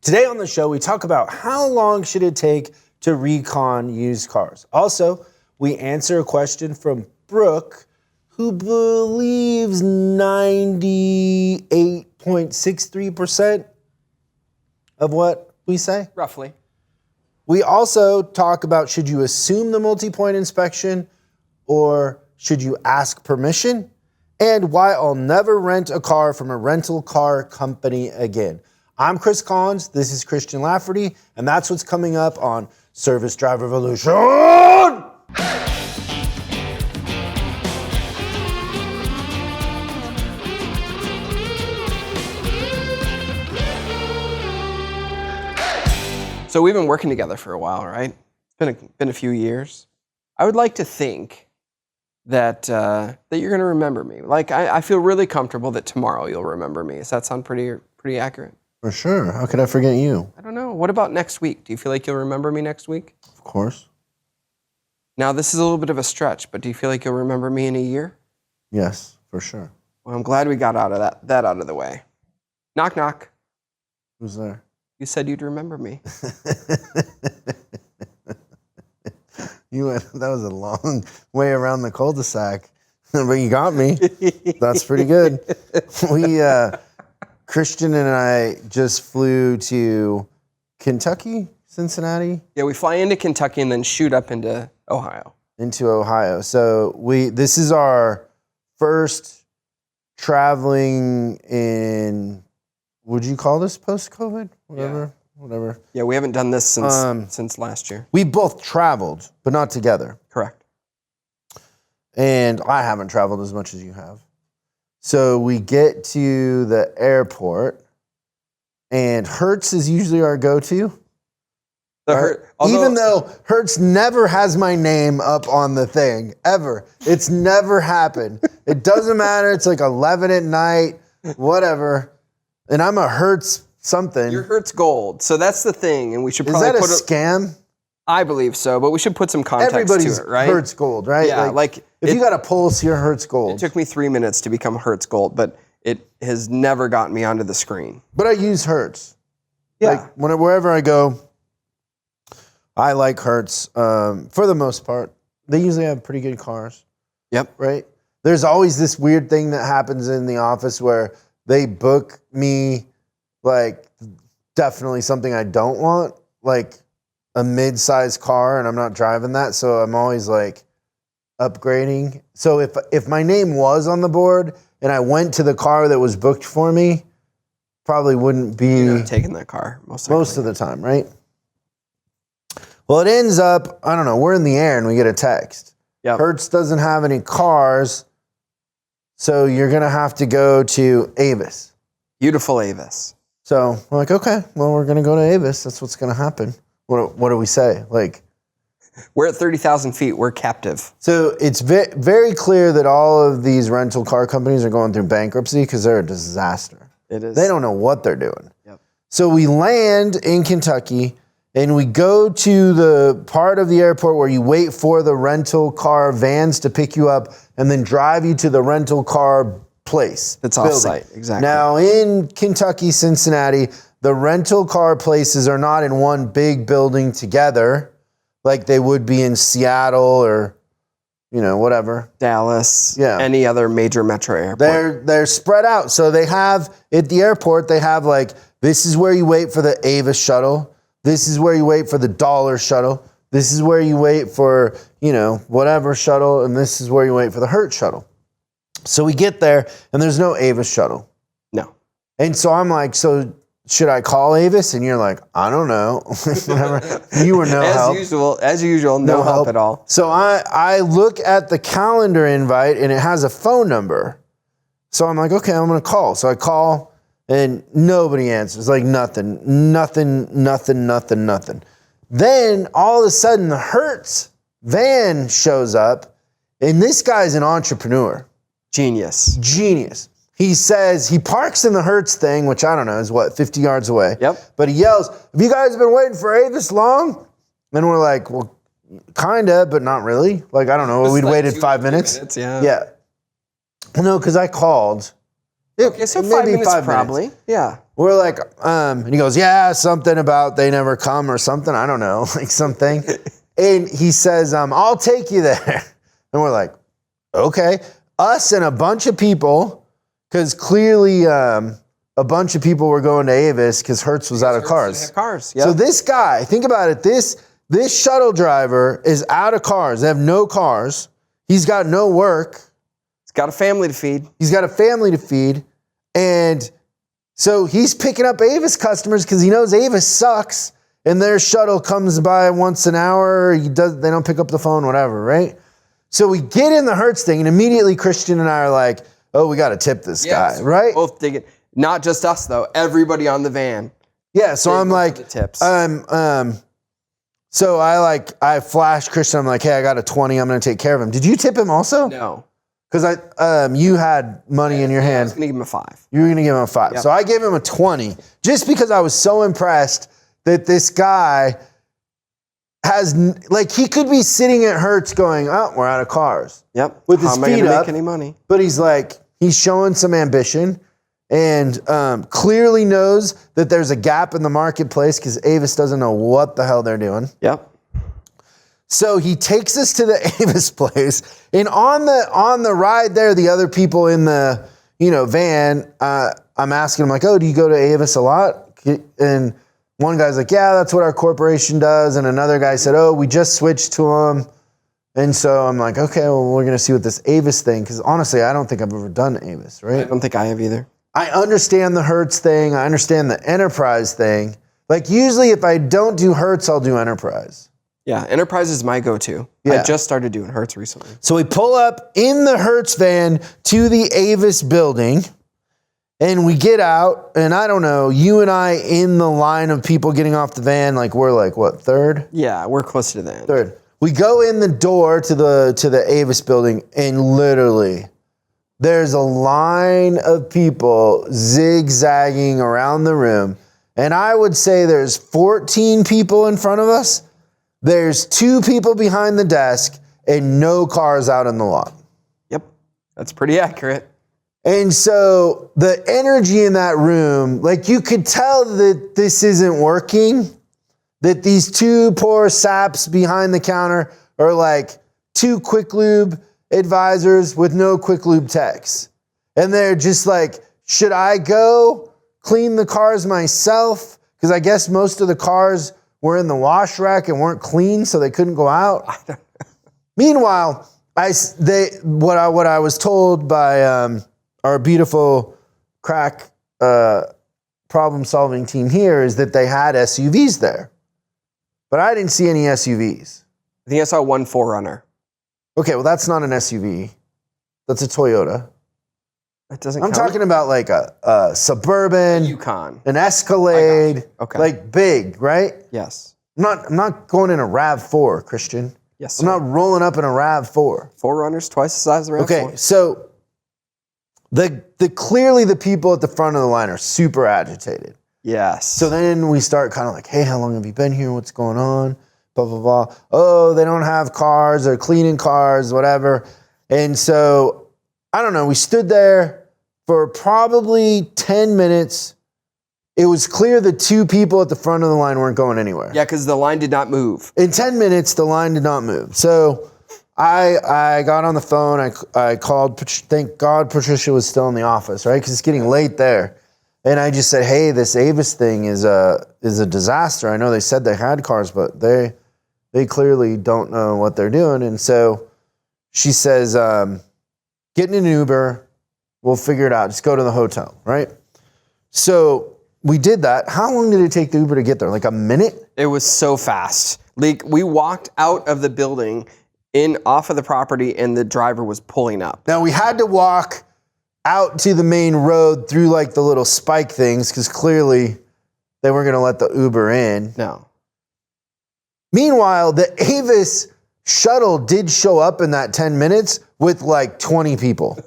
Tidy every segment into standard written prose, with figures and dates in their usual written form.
Today on the show, we talk about how long should it take to recon used cars. Also, we answer a question from Brooke, who believes 98.63% of what we say. Roughly. We also talk about, should you assume the multi-point inspection or should you ask permission? And why I'll never rent a car from a rental car company again. I'm Chris Collins, this is Christian Lafferty, and that's what's coming up on Service Drive Revolution. So we've been working together for a while, right? It's been a few years. I would like to think that you're going to remember me. Like I feel really comfortable that tomorrow you'll remember me. Does that sound pretty accurate? For sure. How could I forget you? I don't know. What about next week? Do you feel like you'll remember me next week? Of course. Now this is a little bit of a stretch, but do you feel like you'll remember me in a year? Yes, for sure. Well, I'm glad we got that out of the way. Knock knock. Who's there? You said you'd remember me. That was a long way around the cul-de-sac, but you got me. That's pretty good. Christian and I just flew to Kentucky, Cincinnati. Yeah, we fly into Kentucky and then shoot up into Ohio. So this is our first traveling in, would you call this post-COVID? Whatever. Yeah, we haven't done this since last year. We both traveled, but not together. Correct. And I haven't traveled as much as you have. So we get to the airport, and Hertz is usually our go-to. Even though Hertz never has my name up on the thing, ever. It's never happened. It doesn't matter. It's like 11 at night, whatever. And I'm a Hertz something. You're Hertz Gold. So that's the thing, and we should Is probably that put a scam? I believe so, but we should put some context Everybody's to it, right? Hertz Gold, right? Yeah, if you got a Pulse, you're Hertz Gold. It took me 3 minutes to become Hertz Gold, but it has never gotten me onto the screen. But I use Hertz. Yeah. Like wherever I go, I like Hertz for the most part. They usually have pretty good cars. Yep. Right? There's always this weird thing that happens in the office where they book me like definitely something I don't want, like a mid-sized car, and I'm not driving that, so I'm always like upgrading. So if my name was on the board and I went to the car that was booked for me, probably wouldn't be You're not taking that car most of the time, right? Well, it ends up, I don't know, we're in the air and we get a text. Yep. Hertz doesn't have any cars, so you're going to have to go to Avis. Beautiful Avis. So we're like, okay, well, we're going to go to Avis. That's what's going to happen. What do we say? Like, we're at 30,000 feet. We're captive. So it's very clear that all of these rental car companies are going through bankruptcy because they're a disaster. It is. They don't know what they're doing. Yep. So we land in Kentucky and we go to the part of the airport where you wait for the rental car vans to pick you up and then drive you to the rental car place. It's off-site, exactly. Now in Kentucky, Cincinnati, the rental car places are not in one big building together like they would be in Seattle or, whatever. Dallas. Yeah. Any other major metro airport. They're spread out. So they have, at the airport, they have like, this is where you wait for the Avis shuttle. This is where you wait for the Dollar shuttle. This is where you wait for, whatever shuttle. And this is where you wait for the Hertz shuttle. So we get there and there's no Avis shuttle. No. And so I'm like, so should I call Avis? And you're like, I don't know. Whatever. You were no help. As usual, no help at all. So I look at the calendar invite and it has a phone number. So I'm like, okay, I'm going to call. So I call and nobody answers. Like nothing. Then all of a sudden the Hertz van shows up and this guy's an entrepreneur. Genius. He says, he parks in the Hertz thing, which I don't know, is 50 yards away. Yep. But he yells, have you guys been waiting for Avis long? And we're like, well, kinda, but not really. Like, I don't know, we'd waited 5 minutes. Yeah. No, because I called. Okay, so 5 minutes probably. Yeah. we're like, and he goes, yeah, something about they never come or something. I don't know, like something. And he says, I'll take you there. And we're like, okay. Us and a bunch of people, because clearly a bunch of people were going to Avis because Hertz was out of cars. Yep. So this guy, think about it, this shuttle driver is out of cars. They have no cars. He's got no work. He's got a family to feed. And so he's picking up Avis customers because he knows Avis sucks. And their shuttle comes by once an hour. They don't pick up the phone, whatever, right? So we get in the Hertz thing, and immediately Christian and I are like, oh, we got to tip this guy, right? Both dig it. Not just us, though. Everybody on the van. Yeah, so I'm like, the tips. So I flash Christian. I'm like, hey, I got a 20. I'm going to take care of him. Did you tip him also? No. Because you had money in your hand. I was going to give him a 5. You were going to give him a 5. Yep. So I gave him a 20 just because I was so impressed that this guy has, like, he could be sitting at Hertz going, oh, we're out of cars. Yep. With his feet up. Make any money? But he's like, he's showing some ambition and clearly knows that there's a gap in the marketplace because Avis doesn't know what the hell they're doing. Yep. So he takes us to the Avis place, and on the ride there, the other people in the van, I'm asking him like, oh, do you go to Avis a lot? And one guy's like, yeah, that's what our corporation does, and another guy said, oh, we just switched to them. And so I'm like, okay, well, we're gonna see what this Avis thing, because honestly, I don't think I've ever done Avis, right? I don't think I have either. I understand the Hertz thing. I understand the Enterprise thing. Like usually, if I don't do Hertz, I'll do Enterprise. Yeah, Enterprise is my go-to. Yeah. I just started doing Hertz recently. So we pull up in the Hertz van to the Avis building, and we get out, and I don't know, you and I in the line of people getting off the van, like we're like, what, third? Yeah, we're close to the end. Third. We go in the door to the Avis building, and literally there's a line of people zigzagging around the room, and I would say there's 14 people in front of us. There's 2 people behind the desk and no cars out in the lot. Yep, that's pretty accurate. And so the energy in that room, like you could tell that this isn't working, that these 2 poor saps behind the counter are like 2 quick lube advisors with no quick lube techs. And they're just like, should I go clean the cars myself? Because I guess most of the cars were in the wash rack and weren't clean, so they couldn't go out. Meanwhile, what I was told by our beautiful crack problem-solving team here is that they had SUVs there, but I didn't see any SUVs. I think I saw one 4Runner. Okay, well that's not an SUV. That's a Toyota. That doesn't. I'm count. talking about like a Suburban, Yukon, an Escalade, okay, like big, right? Yes. I'm not going in a RAV4, Christian. Yes. I'm not rolling up in a RAV4. 4Runners twice the size of the RAV4. Okay, so clearly the people at the front of the line are super agitated. Yes. So then we start kind of like, hey, how long have you been here? What's going on? Blah, blah, blah. Oh, they don't have cars. They're cleaning cars, whatever. And so, I don't know. We stood there for probably 10 minutes. It was clear the 2 people at the front of the line weren't going anywhere. Yeah, because the line did not move. In 10 minutes, the line did not move. So I got on the phone. I called. Thank God Patricia was still in the office, right? Because it's getting late there. And I just said, hey, this Avis thing is a disaster. I know they said they had cars, but they clearly don't know what they're doing. And so she says, get in an Uber. We'll figure it out. Just go to the hotel, right? So we did that. How long did it take the Uber to get there? Like a minute? It was so fast. Like we walked out of the building off of the property and the driver was pulling up. Now we had to walk out to the main road through like the little spike things because clearly they weren't going to let the Uber in. No. Meanwhile, the Avis shuttle did show up in that 10 minutes with like 20 people.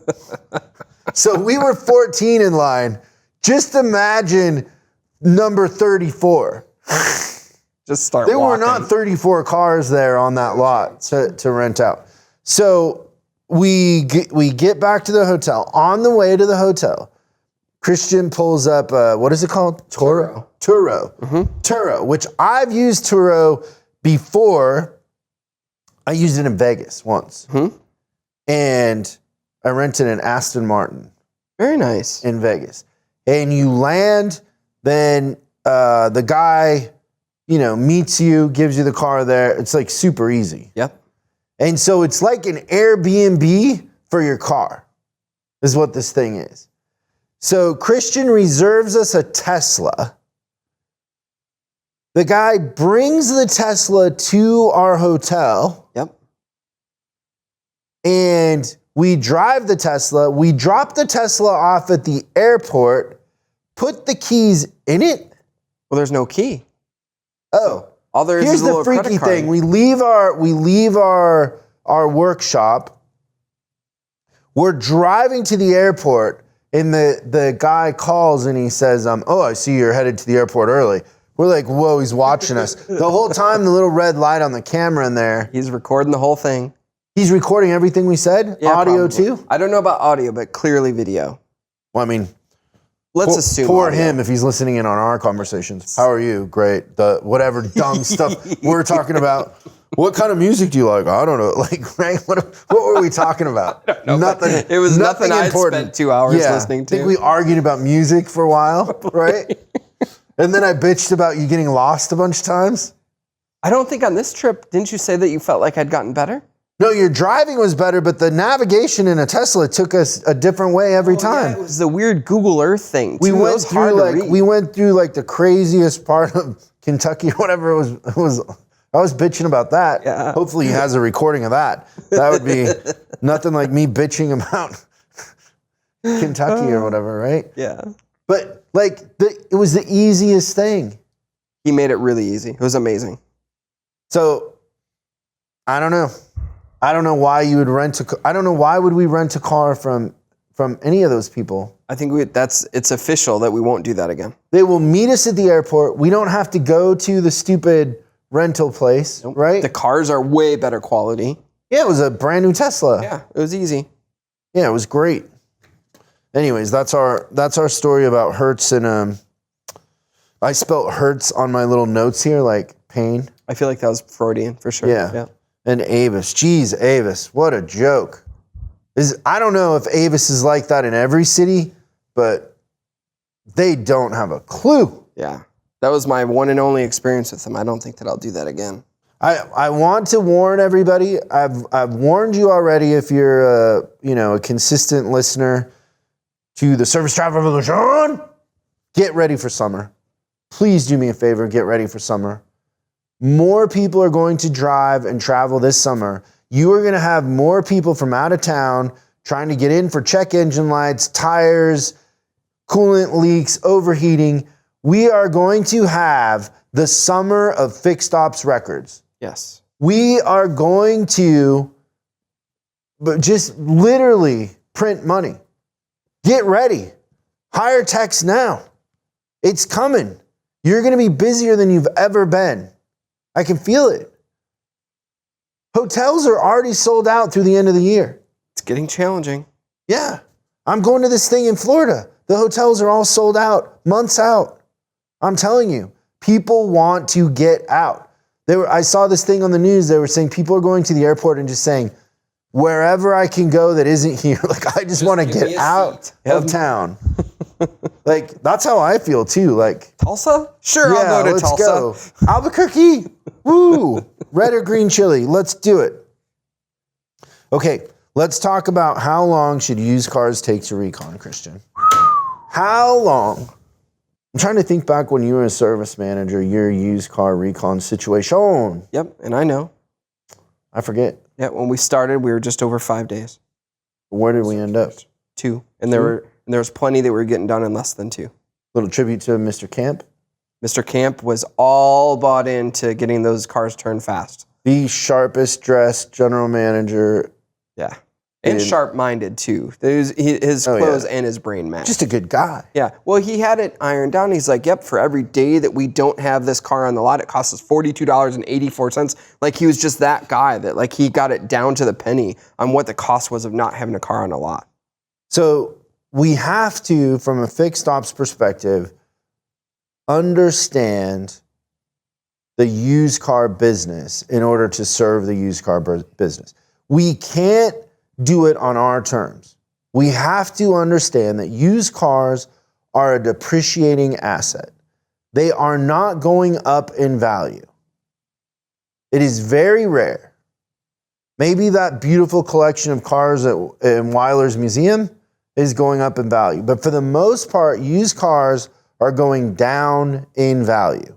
So we were 14 in line. Just imagine number 34. Just start There walking. were not 34 cars there on that lot to rent out. So we get back to the hotel. On the way to the hotel, Christian pulls up, what is it called? Turo. Turo, which I've used Turo before. I used it in Vegas once. And I rented an Aston Martin. Very nice. In Vegas. And you land, then the guy, meets you, gives you the car there. It's like super easy. Yep. And so it's like an Airbnb for your car, is what this thing is. So Christian reserves us a Tesla. The guy brings the Tesla to our hotel. Yep. And we drive the Tesla. We drop the Tesla off at the airport, put the keys in it. Well, there's no key. Oh. All there is Here's is a the little freaky credit card. thing. We leave our workshop. We're driving to the airport, and the guy calls and he says, "Oh, I see you're headed to the airport early." We're like, "Whoa, he's watching us." The whole time, the little red light on the camera in there. He's recording the whole thing. He's recording everything we said? Yeah, audio probably. too? I don't know about audio, but clearly video. Well, I mean, Let's assume poor audio. him if he's listening in on our conversations. How are you? Great. The whatever dumb stuff we're talking about. What kind of music do you like? I don't know. Like, right? What were we talking about? Nothing. It was nothing I'd important. spent 2 hours listening to. I think we argued about music for a while, right? And then I bitched about you getting lost a bunch of times. I don't think on this trip, didn't you say that you felt like I'd gotten better? No, your driving was better, but the navigation in a Tesla took us a different way every time. Yeah, it was the weird Google Earth thing. We too. went through like the craziest part of Kentucky or whatever it was. I was bitching about that. Yeah. Hopefully he has a recording of that. That would be nothing like me bitching about Kentucky or whatever, right? Yeah. But like it was the easiest thing. He made it really easy. It was amazing. So I don't know. I don't know why you would rent I don't know why would we rent a car from any of those people. I think it's official that we won't do that again. They will meet us at the airport. We don't have to go to the stupid rental place, right? The cars are way better quality. Yeah, it was a brand new Tesla. Yeah, it was easy. Yeah, it was great. Anyways, that's our story about Hertz, and I spelt Hertz on my little notes here like pain. I feel like that was Freudian for sure. Yeah. And Avis. Jeez, Avis. What a joke. I don't know if Avis is like that in every city, but they don't have a clue. Yeah. That was my one and only experience with them. I don't think that I'll do that again. I want to warn everybody. I've warned you already if you're a consistent listener to the Service Travel Revolution. Get ready for summer. Please do me a favor, get ready for summer. More people are going to drive and travel this summer. You are going to have more people from out of town trying to get in for check engine lights, tires, coolant leaks, overheating. We are going to have the summer of fixed ops records. Yes. We are going to just literally print money. Get ready. Hire techs now. It's coming. You're going to be busier than you've ever been. I can feel it. Hotels are already sold out through the end of the year. It's getting challenging. Yeah. I'm going to this thing in Florida. The hotels are all sold out, months out. I'm telling you, people want to get out. I saw this thing on the news. They were saying people are going to the airport and just saying, wherever I can go that isn't here, like I just want to get out of town. Like, that's how I feel too. Like, Tulsa? Sure, yeah, I'll go to let's Tulsa. go. Albuquerque? Woo! Red or green chili? Let's do it. Okay, let's talk about how long should used cars take to recon, Christian? How long? I'm trying to think back when you were a service manager, your used car recon situation. Yep, and I know. I forget. Yeah, when we started, we were just over 5 days. Where did we end up? 2. And there was plenty that were getting done in less than 2. Little tribute to Mr. Camp. Mr. Camp was all bought into getting those cars turned fast. The sharpest dressed general manager. Yeah. And sharp-minded, too. His clothes and his brain matched. Just a good guy. Yeah. Well, he had it ironed down. He's like, yep, for every day that we don't have this car on the lot, it costs us $42.84. Like, he was just that guy that, like, he got it down to the penny on what the cost was of not having a car on a lot. So we have to, from a fixed ops perspective, understand the used car business in order to serve the used car business. We can't do it on our terms. We have to understand that used cars are a depreciating asset. They are not going up in value. It is very rare. Maybe that beautiful collection of cars in Weiler's museum is going up in value. But for the most part, used cars are going down in value.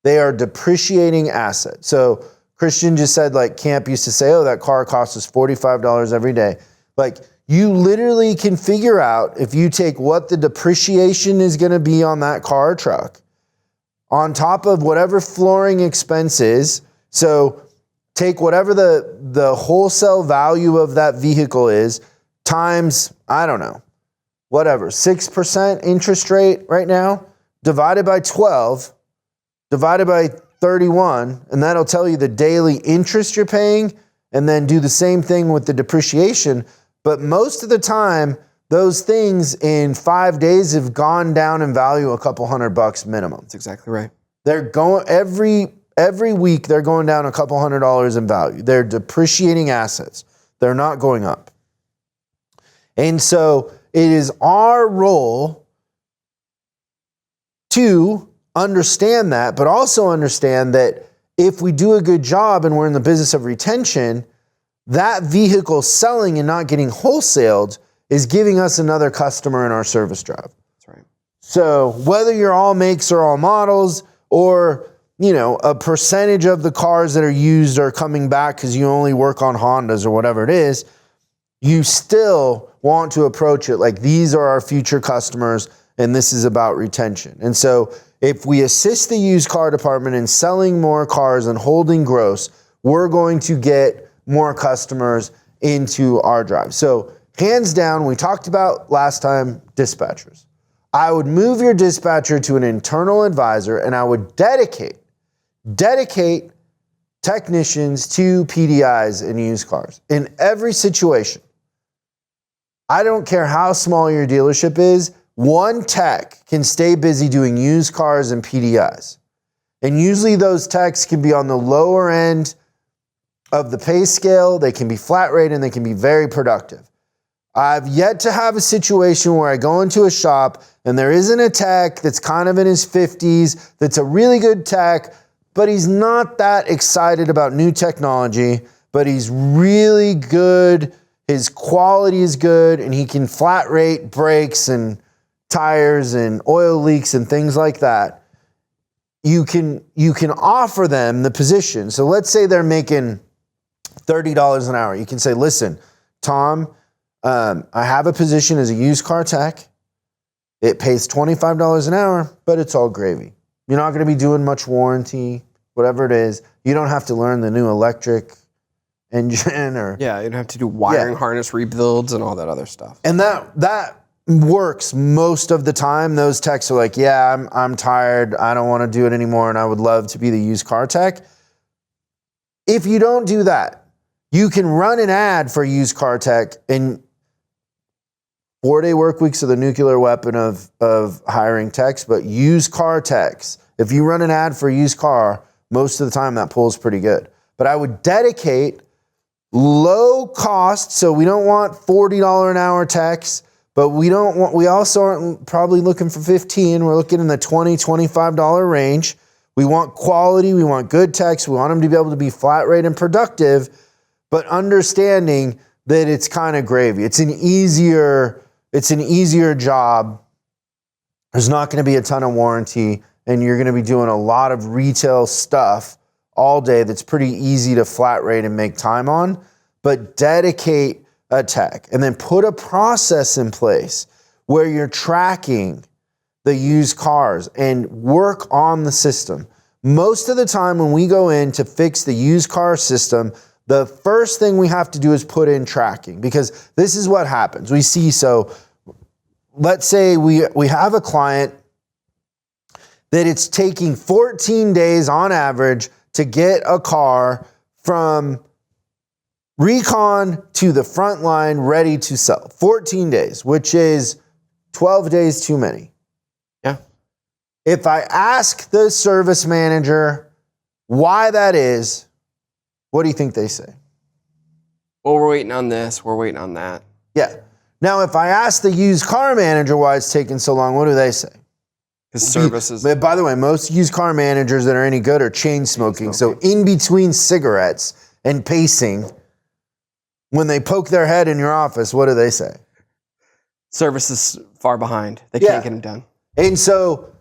They are depreciating assets. So Christian just said, like Camp used to say, oh, that car costs us $45 every day. Like, you literally can figure out, if you take what the depreciation is going to be on that car or truck, on top of whatever flooring expense is. So take whatever the wholesale value of that vehicle is, times, I don't know, whatever, 6% interest rate right now, divided by 12, divided by 31, and that'll tell you the daily interest you're paying, and then do the same thing with the depreciation. But most of the time, those things in 5 days have gone down in value a couple $100 minimum. That's exactly right. They're going every week, they're going down a couple $100 in value. They're depreciating assets. They're not going up. And so it is our role to understand that, but also understand that if we do a good job and we're in the business of retention, that vehicle selling and not getting wholesaled is giving us another customer in our service drive. That's right. So whether you're all makes or all models, or a percentage of the cars that are used are coming back because you only work on Hondas or whatever it is, you still want to approach it like these are our future customers and this is about retention. And so if we assist the used car department in selling more cars and holding gross, we're going to get more customers into our drive. So hands down, we talked about last time, dispatchers. I would move your dispatcher to an internal advisor, and I would dedicate technicians to PDIs in used cars in every situation. I don't care how small your dealership is, one tech can stay busy doing used cars and PDIs. And usually those techs can be on the lower end of the pay scale, they can be flat rate, and they can be very productive. I've yet to have a situation where I go into a shop and there isn't a tech that's kind of in his 50s, that's a really good tech, but he's not that excited about new technology, but he's really good, his quality is good, and he can flat rate brakes and tires and oil leaks and things like that. You can offer them the position. So let's say they're making $30 an hour. You can say, listen, Tom, I have a position as a used car tech. It pays $25 an hour, but it's all gravy. You're not going to be doing much warranty, whatever it is. You don't have to learn the new electric engine or... Yeah, you don't have to do wiring harness rebuilds and all that other stuff. And that works most of the time. Those techs are like, yeah, I'm tired. I don't want to do it anymore, and I would love to be the used car tech. If you don't do that, you can run an ad for used car tech, and 4-day work weeks are the nuclear weapon of hiring techs, but used car techs, if you run an ad for a used car, most of the time that pulls pretty good. But I would dedicate low cost, so we don't want $40 an hour techs, but we also aren't probably looking for 15. We're looking in the $20, $25 range. We want quality, we want good techs, we want them to be able to be flat rate and productive, but understanding that it's kind of gravy. It's an easier job. There's not going to be a ton of warranty, and you're going to be doing a lot of retail stuff all day that's pretty easy to flat rate and make time on, but dedicate a tech and then put a process in place where you're tracking the used cars and work on the system. Most of the time when we go in to fix the used car system, the first thing we have to do is put in tracking, because this is what happens. We see, so let's say we have a client that it's taking 14 days on average to get a car from Recon to the front line, ready to sell. 14 days, which is 12 days too many. Yeah. If I ask the service manager why that is, what do you think they say? Well, we're waiting on this. We're waiting on that. Yeah. Now, if I ask the used car manager why it's taking so long, what do they say? Because services. By the way, most used car managers that are any good are chain smoking. So in between cigarettes and pacing, when they poke their head in your office, what do they say? Service is far behind. They can't get them done. And so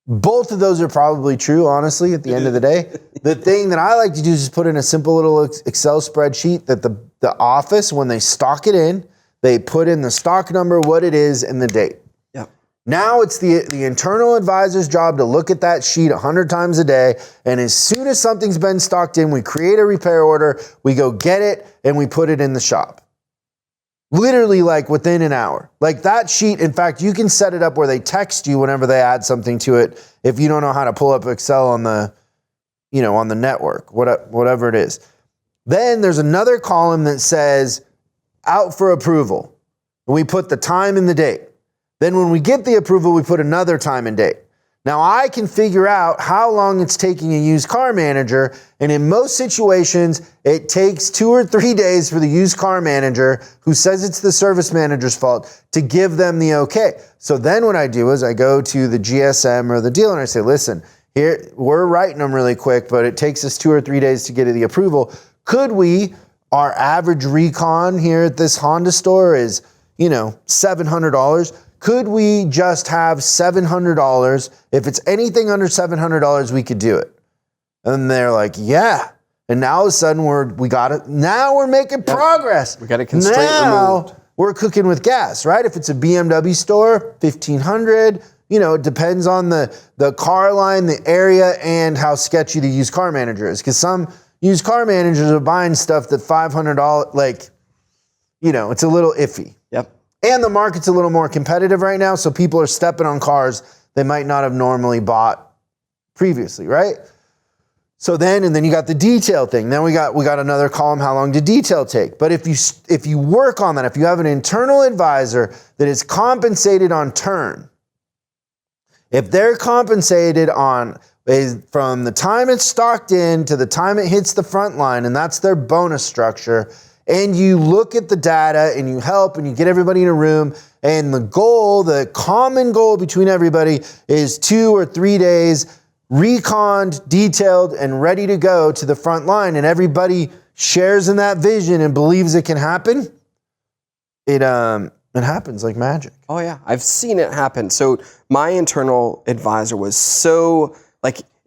both of those are probably true, honestly, at the end of the day. The thing that I like to do is just put in a simple little Excel spreadsheet that the office, when they stock it in, they put in the stock number, what it is, and the date. Yep. Now it's the internal advisor's job to look at that sheet 100 times a day, and as soon as something's been stocked in, we create a repair order, we go get it, and we put it in the shop. Literally like within an hour. Like that sheet, in fact, you can set it up where they text you whenever they add something to it if you don't know how to pull up Excel on the, on the network, whatever it is. Then there's another column that says out for approval. We put the time and the date. Then when we get the approval, we put another time and date. Now I can figure out how long it's taking a used car manager, and in most situations, it takes 2 or 3 days for the used car manager, who says it's the service manager's fault, to give them the okay. So then what I do is I go to the GSM or the dealer and I say, listen, here, we're writing them really quick, but it takes us 2 or 3 days to get the approval. Could we, our average recon here at this Honda store is, $700. Could we just have $700? If it's anything under $700, we could do it. And they're like, yeah. And now all of a sudden we got it. Now we're making progress. We got a constraint removed. We're cooking with gas, right? If it's a BMW store, $1,500. It depends on the car line, the area, and how sketchy the used car manager is. Because some used car managers are buying stuff that $500, it's a little iffy. Yep. And the market's a little more competitive right now, so people are stepping on cars they might not have normally bought previously, right? So then you got the detail thing. Then we got another column, how long did detail take? But if you work on that, if you have an internal advisor that is compensated on turn, if they're compensated from the time it's stocked in to the time it hits the front line, and that's their bonus structure, and you look at the data and you help and you get everybody in a room, and the common goal between everybody is 2 or 3 days reconned, detailed, and ready to go to the front line, and everybody shares in that vision and believes it can happen, it happens like magic. Oh yeah, I've seen it happen. So my internal advisor was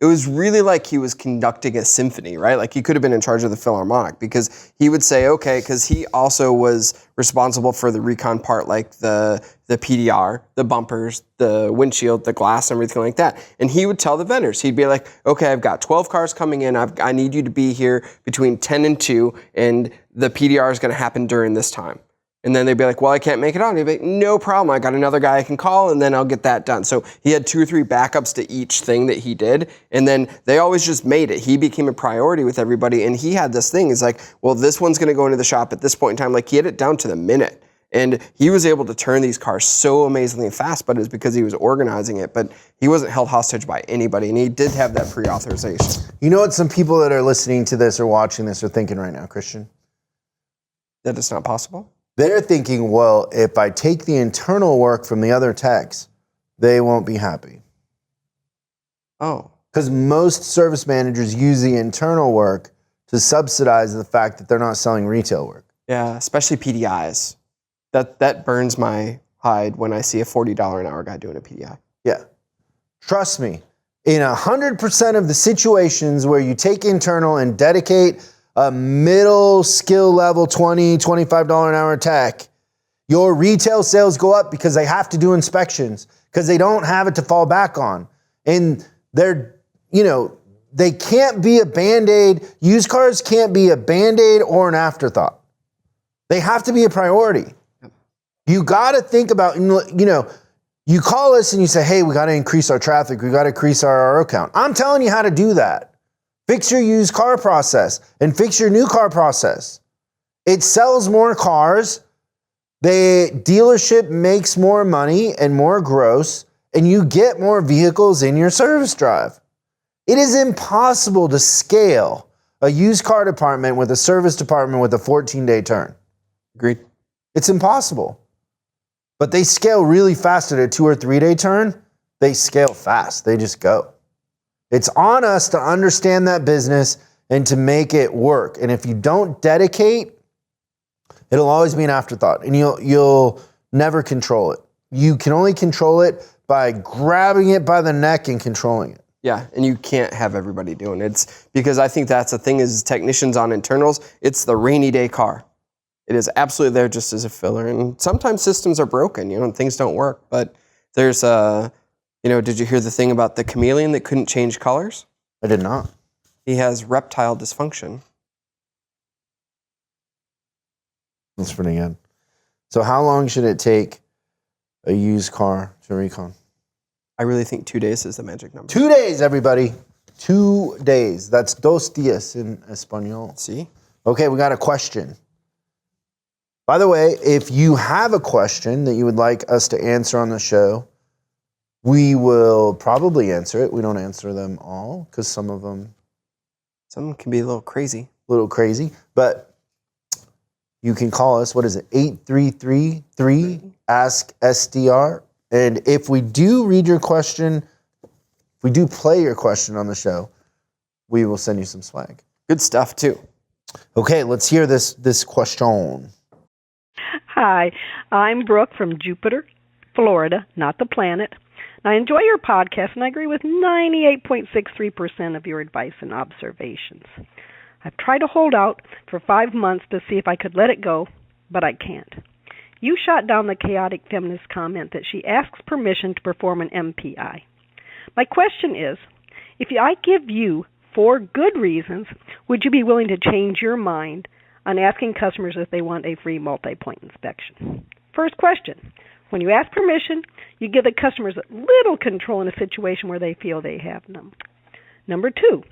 it was really like he was conducting a symphony, right? Like he could have been in charge of the Philharmonic, because he would say, okay, because he also was responsible for the recon part, like the PDR, the bumpers, the windshield, the glass, everything like that. And he would tell the vendors, he'd be like, okay, I've got 12 cars coming in. I need you to be here between 10 and 2, and the PDR is going to happen during this time. And then they'd be like, well, I can't make it on. He'd be like, no problem. I got another guy I can call, and then I'll get that done. So he had 2 or 3 backups to each thing that he did. And then they always just made it. He became a priority with everybody. And he had this thing. It's like, well, this one's going to go into the shop at this point in time. Like he had it down to the minute. And he was able to turn these cars so amazingly fast, but it was because he was organizing it. But he wasn't held hostage by anybody. And he did have that pre-authorization. You know what some people that are listening to this or watching this are thinking right now, Christian? That it's not possible? They're thinking, well, if I take the internal work from the other techs, they won't be happy. Oh. Because most service managers use the internal work to subsidize the fact that they're not selling retail work. Yeah, especially PDIs. That burns my hide when I see a $40 an hour guy doing a PDI. Yeah. Trust me, in 100% of the situations where you take internal and dedicate a middle skill level $20, $25 an hour tech, your retail sales go up because they have to do inspections, because they don't have it to fall back on. And they can't be a Band-Aid. Used cars can't be a Band-Aid or an afterthought. They have to be a priority. You got to think about, you call us and you say, hey, we got to increase our traffic. We got to increase our RO count. I'm telling you how to do that. Fix your used car process and fix your new car process. It sells more cars. The dealership makes more money and more gross, and you get more vehicles in your service drive. It is impossible to scale a used car department with a service department with a 14-day turn. Agreed. It's impossible. But they scale really fast at a 2 or 3 day turn. They scale fast. They just go. It's on us to understand that business and to make it work. And if you don't dedicate, it'll always be an afterthought, and you'll never control it. You can only control it by grabbing it by the neck and controlling it. Yeah, and you can't have everybody doing it. It's because I think that's the thing is technicians on internals, it's the rainy day car. It is absolutely there just as a filler. And sometimes systems are broken, and things don't work. But there's did you hear the thing about the chameleon that couldn't change colors? I did not. He has reptile dysfunction. That's pretty good. So how long should it take a used car to recon? I really think 2 days is the magic number. 2 days, everybody. 2 days. That's 2 días in Espanol. See? Okay, we got a question. By the way, if you have a question that you would like us to answer on the show, we will probably answer it. We don't answer them all because some of them can be a little crazy. But you can call us. What is it? 8333-ASK-SDR. And if we do read your question, if we do play your question on the show, we will send you some swag. Good stuff, too. Okay, let's hear this question. Hi, I'm Brooke from Jupiter, Florida, not the planet. I enjoy your podcast, and I agree with 98.63% of your advice and observations. I've tried to hold out for 5 months to see if I could let it go, but I can't. You shot down the chaotic feminist comment that she asks permission to perform an MPI. My question is, if I give you 4 good reasons, would you be willing to change your mind on asking customers if they want a free multi-point inspection? First question. When you ask permission, you give the customers little control in a situation where they feel they have none. Number 2,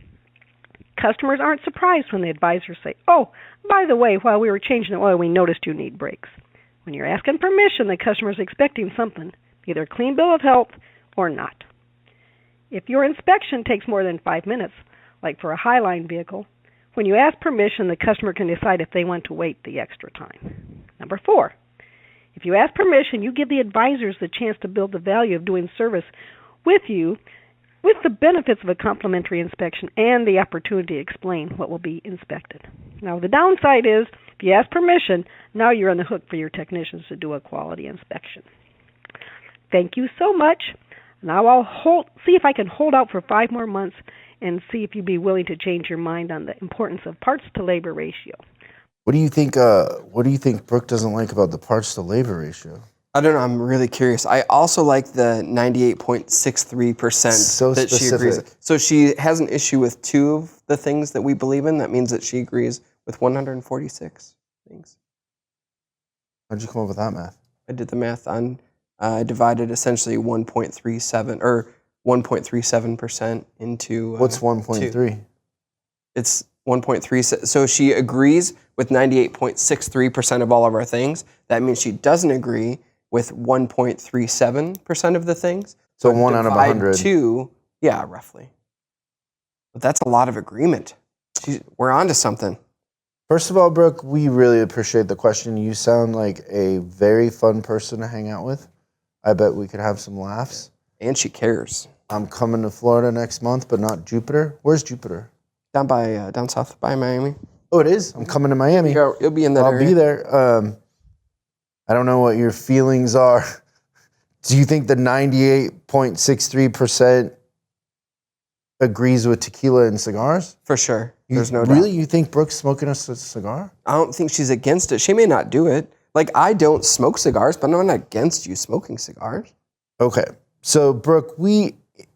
customers aren't surprised when the advisors say, oh, by the way, while we were changing the oil, we noticed you need brakes. When you're asking permission, the customer's expecting something, either a clean bill of health or not. If your inspection takes more than 5 minutes, like for a Highline vehicle, when you ask permission, the customer can decide if they want to wait the extra time. Number 4, if you ask permission, you give the advisors the chance to build the value of doing service with you with the benefits of a complimentary inspection and the opportunity to explain what will be inspected. Now, the downside is, if you ask permission, now you're on the hook for your technicians to do a quality inspection. Thank you so much. Now I'll see if I can hold out for 5 more months and see if you'd be willing to change your mind on the importance of parts to labor ratio. What do you think Brooke doesn't like about the parts to labor ratio? I don't know. I'm really curious. I also like the 98.63% that she agrees with. So she has an issue with 2 of the things that we believe in. That means that she agrees with 146 things. How'd you come up with that math? I did the math on, divided essentially 1.37 or 1.37% into. What's 1.3? It's 1.3. So she agrees with 98.63% of all of our things. That means she doesn't agree with 1.37% of the things. So 1 out of 100. 2, yeah, roughly. But that's a lot of agreement. We're on to something. First of all, Brooke, we really appreciate the question. You sound like a very fun person to hang out with. I bet we could have some laughs. And she cares. I'm coming to Florida next month, but not Jupiter. Where's Jupiter? Down south by Miami. Oh, it is? I'm coming to Miami. You'll be in that area. I'll be there. I don't know what your feelings are. Do you think the 98.63% agrees with tequila and cigars? For sure. There's no doubt. Really? You think Brooke's smoking a cigar? I don't think she's against it. She may not do it. Like, I don't smoke cigars, but I'm not against you smoking cigars. Okay. So, Brooke, we,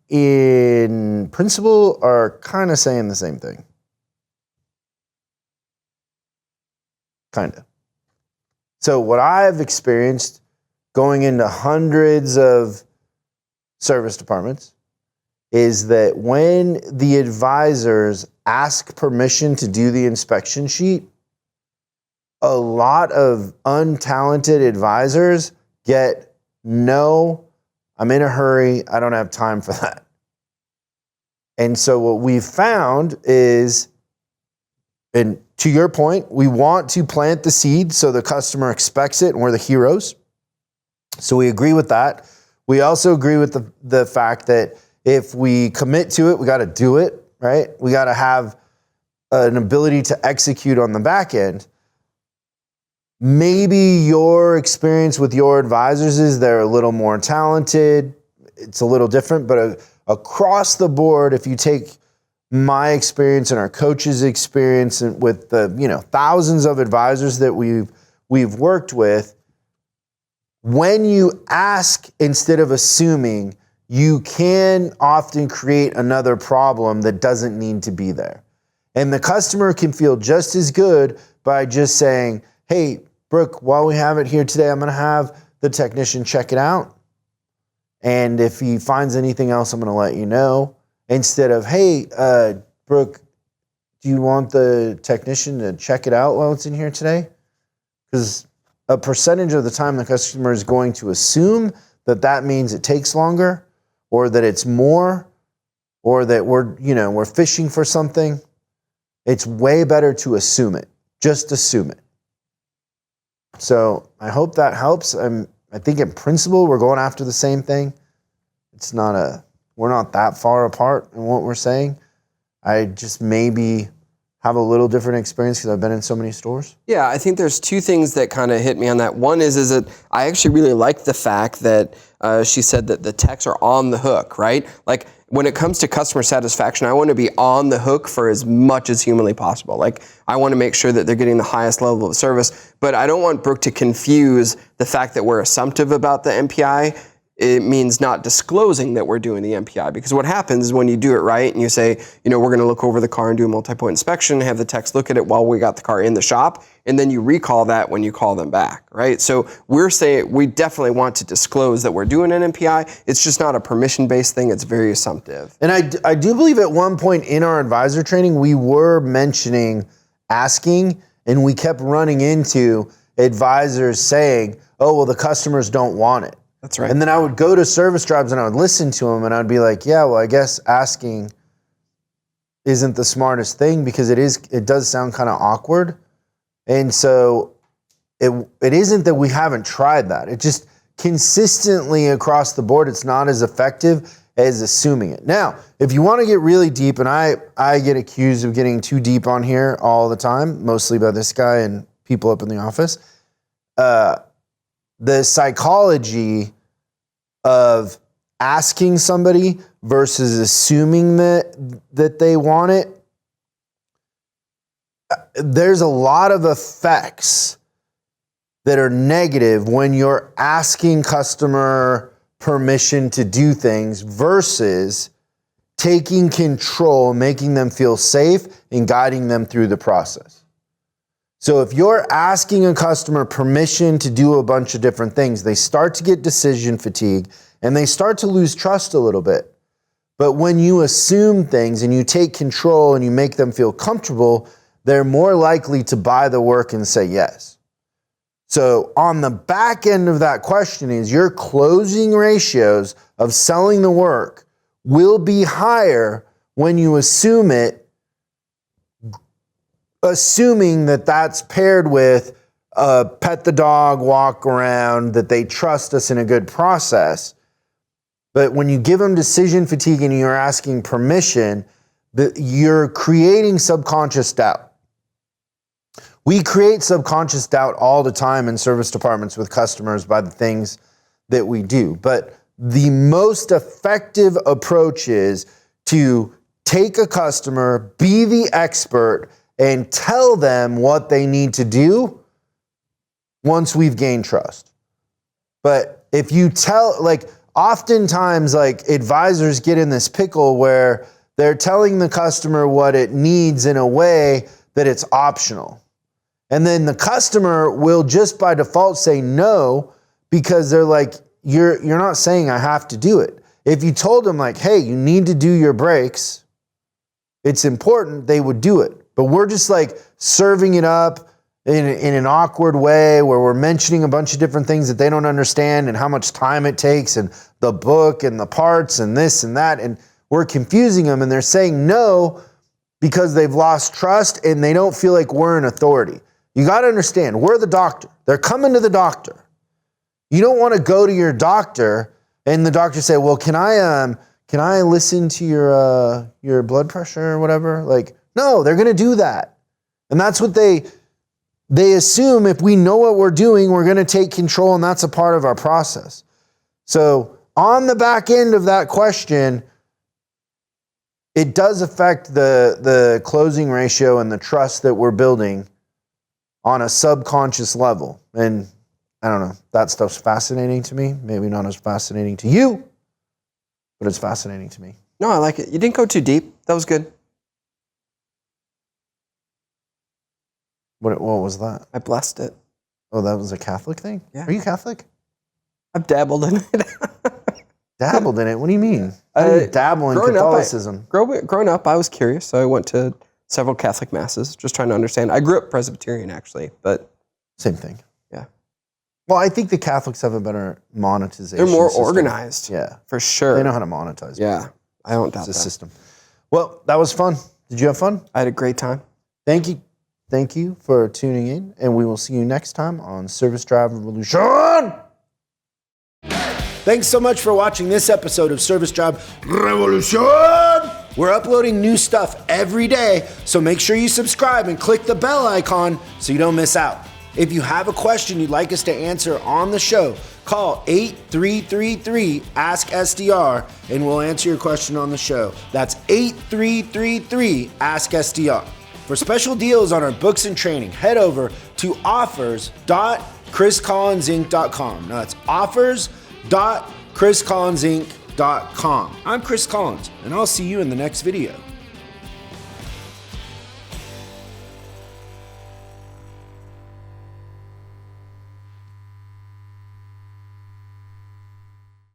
in principle, are kind of saying the same thing. Kind of. So what I've experienced going into hundreds of service departments is that when the advisors ask permission to do the inspection sheet, a lot of untalented advisors get, no, I'm in a hurry, I don't have time for that. And so what we've found is, and to your point, we want to plant the seed so the customer expects it and we're the heroes. So we agree with that. We also agree with the fact that if we commit to it, we got to do it, right? We got to have an ability to execute on the back end. Maybe your experience with your advisors is they're a little more talented. It's a little different, but across the board, if you take my experience and our coach's experience and with the thousands of advisors that we've worked with, when you ask instead of assuming, you can often create another problem that doesn't need to be there. And the customer can feel just as good by just saying, hey, Brooke, while we have it here today, I'm going to have the technician check it out. And if he finds anything else, I'm going to let you know. Instead of, hey, Brooke, do you want the technician to check it out while it's in here today? Because a percentage of the time the customer is going to assume that means it takes longer, or that it's more, or that we're fishing for something. It's way better to assume it. Just assume it. So I hope that helps. I think in principle we're going after the same thing. We're not that far apart in what we're saying. I just maybe have a little different experience because I've been in so many stores. Yeah, I think there's two things that kind of hit me on that. One is that I actually really like the fact that she said that the techs are on the hook, right? Like when it comes to customer satisfaction, I want to be on the hook for as much as humanly possible. Like I want to make sure that they're getting the highest level of service, but I don't want Brooke to confuse the fact that we're assumptive about the MPI. It means not disclosing that we're doing the MPI, because what happens is when you do it right and you say, we're going to look over the car and do a multi-point inspection, have the techs look at it while we got the car in the shop, and then you recall that when you call them back, right? So we're saying we definitely want to disclose that we're doing an MPI. It's just not a permission-based thing. It's very assumptive. And I do believe at one point in our advisor training, we were mentioning asking, and we kept running into advisors saying, oh, well, the customers don't want it. That's right. And then I would go to service drives and I would listen to them and I'd be like, yeah, well, I guess asking isn't the smartest thing because it does sound kind of awkward. And so it isn't that we haven't tried that. It just consistently across the board, it's not as effective as assuming it. Now, if you want to get really deep, and I get accused of getting too deep on here all the time, mostly by this guy and people up in the office, the psychology of asking somebody versus assuming that they want it, there's a lot of effects that are negative when you're asking customer permission to do things versus taking control, making them feel safe, and guiding them through the process. So if you're asking a customer permission to do a bunch of different things, they start to get decision fatigue and they start to lose trust a little bit. But when you assume things and you take control and you make them feel comfortable, they're more likely to buy the work and say yes. So on the back end of that question is your closing ratios of selling the work will be higher when you assume it, assuming that that's paired with pet the dog, walk around, that they trust us in a good process. But when you give them decision fatigue and you're asking permission, you're creating subconscious doubt. We create subconscious doubt all the time in service departments with customers by the things that we do. But the most effective approach is to take a customer, be the expert, and tell them what they need to do once we've gained trust. But if you oftentimes advisors get in this pickle where they're telling the customer what it needs in a way that it's optional. And then the customer will just by default say no because they're like, you're not saying I have to do it. If you told them hey, you need to do your brakes, it's important, they would do it. But we're just serving it up in an awkward way where we're mentioning a bunch of different things that they don't understand and how much time it takes and the book and the parts and this and that. And we're confusing them and they're saying no because they've lost trust and they don't feel like we're an authority. You got to understand, we're the doctor. They're coming to the doctor. You don't want to go to your doctor and the doctor say, well, can I listen to your blood pressure or whatever? Like, no, they're going to do that. And that's what they assume if we know what we're doing, we're going to take control, and that's a part of our process. So on the back end of that question, it does affect the closing ratio and the trust that we're building on a subconscious level. And I don't know, that stuff's fascinating to me. Maybe not as fascinating to you, but it's fascinating to me. No, I like it. You didn't go too deep. That was good. What was that? I blessed it. Oh, that was a Catholic thing? Yeah. Are you Catholic? I've dabbled in it. Dabbled in it? What do you mean? How do you dabble in Catholicism? Growing up, I was curious, so I went to several Catholic masses, just trying to understand. I grew up Presbyterian, actually, but... Same thing. Yeah. Well, I think the Catholics have a better monetization They're more system. Organized. Yeah. For sure. They know how to monetize. Yeah. I don't doubt It's a that. system. Well, that was fun. Did you have fun? I had a great time. Thank you. Thank you for tuning in, and we will see you next time on Service Drive Revolution. Thanks so much for watching this episode of Service Drive Revolution. We're uploading new stuff every day, so make sure you subscribe and click the bell icon so you don't miss out. If you have a question you'd like us to answer on the show, call 8333-ASK-SDR and we'll answer your question on the show. That's 8333-ASK-SDR. For special deals on our books and training, head over to offers.chriscollinsinc.com. Now that's offers.chriscollinsinc.com. I'm Chris Collins, and I'll see you in the next video.